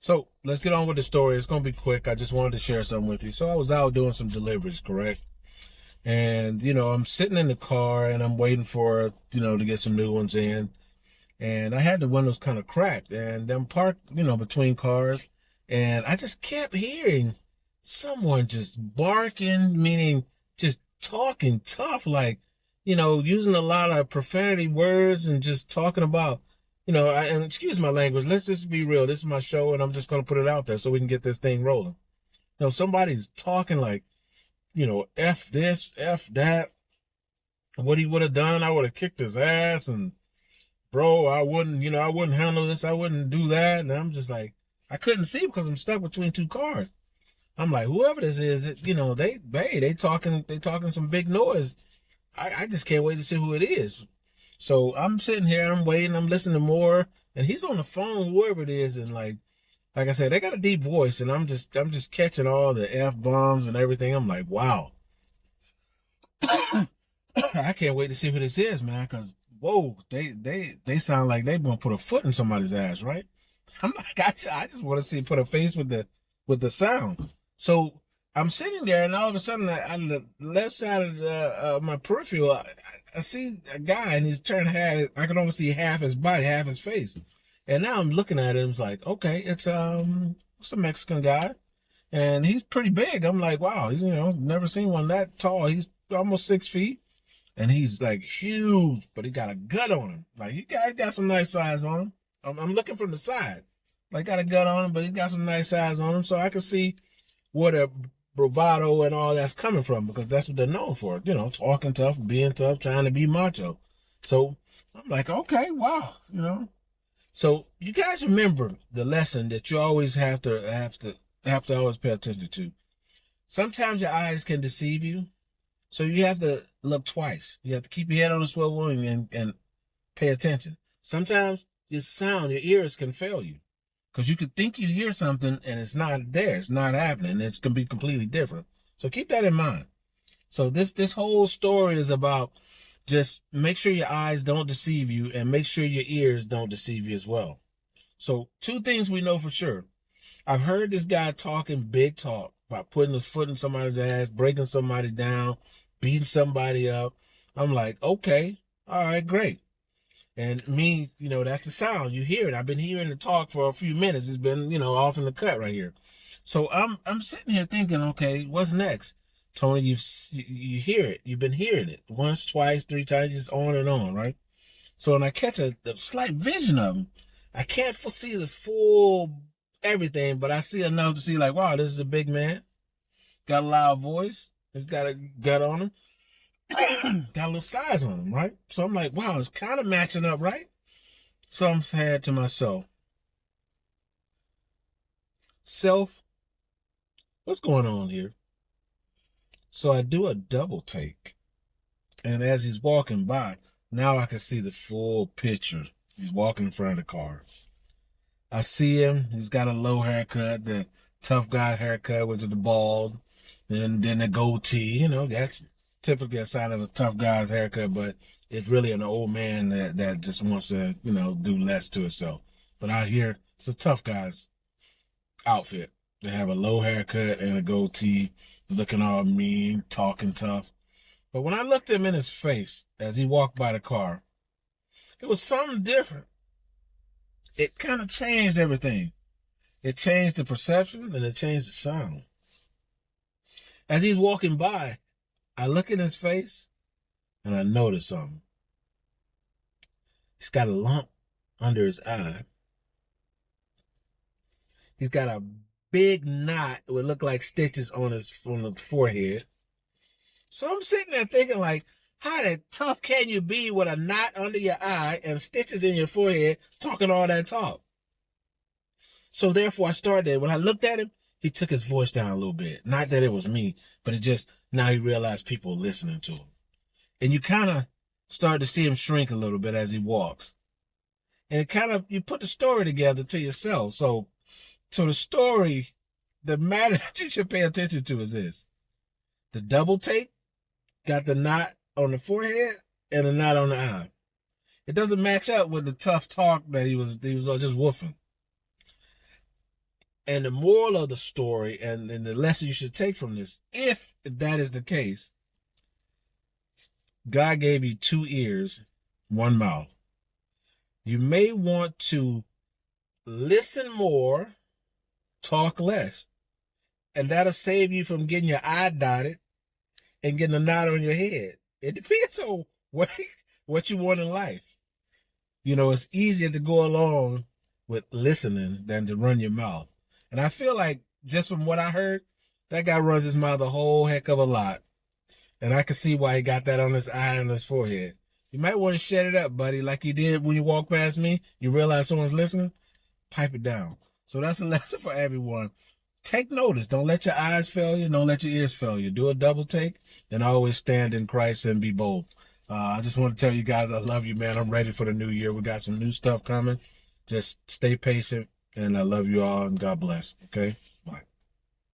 So let's get on with the story. It's going to be quick. I just wanted to share something with you. So I was out doing some deliveries, correct? And, I'm sitting in the car and I'm waiting for, to get some new ones in. And I had the windows kind of cracked and I'm parked, between cars. And I just kept hearing someone just barking, meaning just talking tough, like, using a lot of profanity words and just talking about, and excuse my language, let's just be real. This is my show and I'm just going to put it out there so we can get this thing rolling. Somebody's talking like, F this, F that. What he would have done, I would have kicked his ass. And bro, I wouldn't handle this. I wouldn't do that. And I'm just like, I couldn't see because I'm stuck between two cars. I'm like, whoever this is, they talking some big noise. I just can't wait to see who it is. So I'm sitting here, I'm waiting, I'm listening to more, and he's on the phone, whoever it is, and like I said, they got a deep voice, and I'm just catching all the F-bombs and everything. I'm like, wow. I can't wait to see who this is, man, because whoa, they sound like they want to put a foot in somebody's ass, right? I'm like, I just want to see put a face with the sound. So I'm sitting there, and all of a sudden, on the left side of my peripheral, I see a guy, and he's turned half. I can only see half his body, half his face. And now I'm looking at him. It's like, okay, it's a Mexican guy, and he's pretty big. I'm like, wow, he's never seen one that tall. He's almost 6 feet, and he's like huge, but he got a gut on him. Like he got some nice size on him. I'm looking from the side, like got a gut on him, but he got some nice size on him, so I can see where the bravado and all that's coming from, because that's what they're known for, talking tough, being tough, trying to be macho. So I'm like, okay, wow, So you guys remember the lesson that you always have to always pay attention to. Sometimes your eyes can deceive you, so you have to look twice. You have to keep your head on a swivel and pay attention. Sometimes your ears can fail you. Because you could think you hear something and it's not there. It's not happening. It's going to be completely different. So keep that in mind. So this whole story is about just make sure your eyes don't deceive you and make sure your ears don't deceive you as well. So 2 things we know for sure. I've heard this guy talking big talk about putting his foot in somebody's ass, breaking somebody down, beating somebody up. I'm like, okay, all right, great. And me, that's the sound. You hear it. I've been hearing the talk for a few minutes. It's been, off in the cut right here. So I'm sitting here thinking, okay, what's next? Tony, you hear it. You've been hearing it once, twice, 3 times, just on and on, right? So when I catch a slight vision of him, I can't foresee the full everything, but I see enough to see like, wow, this is a big man. Got a loud voice. He's got a gut on him. Got a little size on him, right? So I'm like, wow, it's kind of matching up, right? So I'm saying to myself, what's going on here? So I do a double take. And as he's walking by, now I can see the full picture. He's walking in front of the car. I see him. He's got a low haircut, the tough guy haircut with the bald, and then the goatee. That's typically a sign of a tough guy's haircut, but it's really an old man that just wants to, do less to himself. But out here, it's a tough guy's outfit. They have a low haircut and a goatee, looking all mean, talking tough. But when I looked him in his face as he walked by the car, it was something different. It kind of changed everything. It changed the perception and it changed the sound. As he's walking by, I look in his face and I notice something. He's got a lump under his eye. He's got a big knot. It would look like stitches on the forehead. So I'm sitting there thinking like, how the tough can you be with a knot under your eye and stitches in your forehead talking all that talk? So therefore I started, when I looked at him, he took his voice down a little bit. Not that it was me, but it just, now he realized people were listening to him. And you kind of start to see him shrink a little bit as he walks. And it kind of, you put the story together to yourself. So the story, the matter that you should pay attention to is this. The double take got the knot on the forehead and a knot on the eye. It doesn't match up with the tough talk that he was just woofing. And the moral of the story and the lesson you should take from this, if that is the case, God gave you 2 ears, 1 mouth. You may want to listen more, talk less. And that'll save you from getting your eye dotted and getting a knot on your head. It depends on what you want in life. You know, it's easier to go along with listening than to run your mouth. And I feel like, just from what I heard, that guy runs his mouth a whole heck of a lot. And I can see why he got that on his eye and his forehead. You might want to shut it up, buddy, like you did when you walk past me. You realize someone's listening, pipe it down. So that's a lesson for everyone. Take notice. Don't let your eyes fail you. Don't let your ears fail you. Do a double take and always stand in Christ and be bold. I just want to tell you guys I love you, man. I'm ready for the new year. We got some new stuff coming. Just stay patient, and I love you all, and God bless. Okay? Bye.